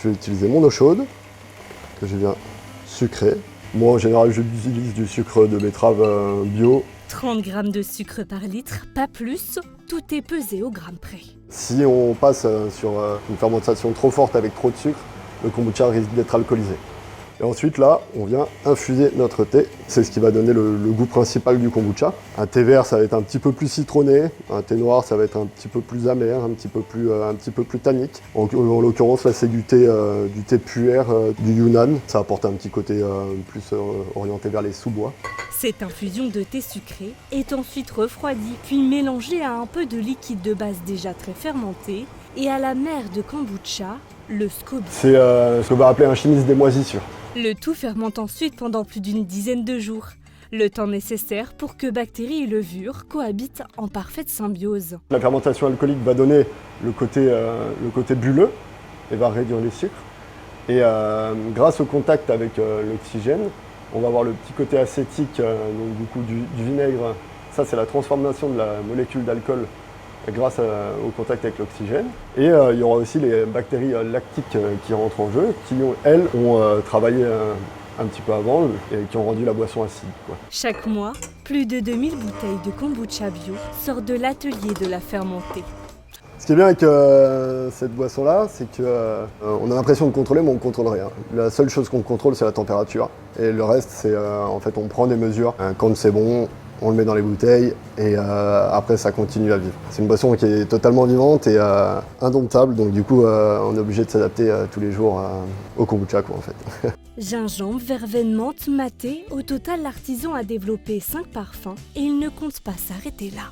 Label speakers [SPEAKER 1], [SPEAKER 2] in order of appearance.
[SPEAKER 1] Je vais utiliser mon eau chaude, que je viens sucrer. Moi, en général, j'utilise du sucre de betterave bio.
[SPEAKER 2] 30 g de sucre par litre, pas plus, tout est pesé au gramme près.
[SPEAKER 1] Si on passe sur une fermentation trop forte avec trop de sucre, le kombucha risque d'être alcoolisé. Et ensuite, là, on vient infuser notre thé. C'est ce qui va donner le goût principal du kombucha. Un thé vert, ça va être un petit peu plus citronné. Un thé noir, ça va être un petit peu plus amer, un petit peu plus tannique. En l'occurrence, là, c'est du thé puer du Yunnan. Ça apporte un petit côté plus orienté vers les sous-bois.
[SPEAKER 2] Cette infusion de thé sucré est ensuite refroidie, puis mélangée à un peu de liquide de base déjà très fermenté et à la mère de kombucha, le SCOBY.
[SPEAKER 1] C'est ce qu'on va appeler un chimiste des moisissures.
[SPEAKER 2] Le tout fermente ensuite pendant plus d'une dizaine de jours, le temps nécessaire pour que bactéries et levures cohabitent en parfaite symbiose.
[SPEAKER 1] La fermentation alcoolique va donner le côté bulleux et va réduire les sucres. Et grâce au contact avec l'oxygène, on va avoir le petit côté acétique donc du coup du vinaigre. Ça, c'est la transformation de la molécule d'alcool grâce au contact avec l'oxygène. Et il y aura aussi les bactéries lactiques qui rentrent en jeu, qui elles ont travaillé un petit peu avant et qui ont rendu la boisson acide, quoi.
[SPEAKER 2] Chaque mois, plus de 2000 bouteilles de kombucha bio sortent de l'atelier de la fermentée.
[SPEAKER 1] Ce qui est bien avec cette boisson-là, c'est qu'on a l'impression de contrôler, mais on ne contrôle rien. La seule chose qu'on contrôle, c'est la température. Et le reste, c'est en fait, on prend des mesures. Quand c'est bon, on le met dans les bouteilles et après, ça continue à vivre. C'est une boisson qui est totalement vivante et indomptable. Donc du coup, on est obligé de s'adapter tous les jours au kombucha, quoi, en fait.
[SPEAKER 2] Gingembre, verveine, menthe, maté, au total, l'artisan a développé 5 parfums et il ne compte pas s'arrêter là.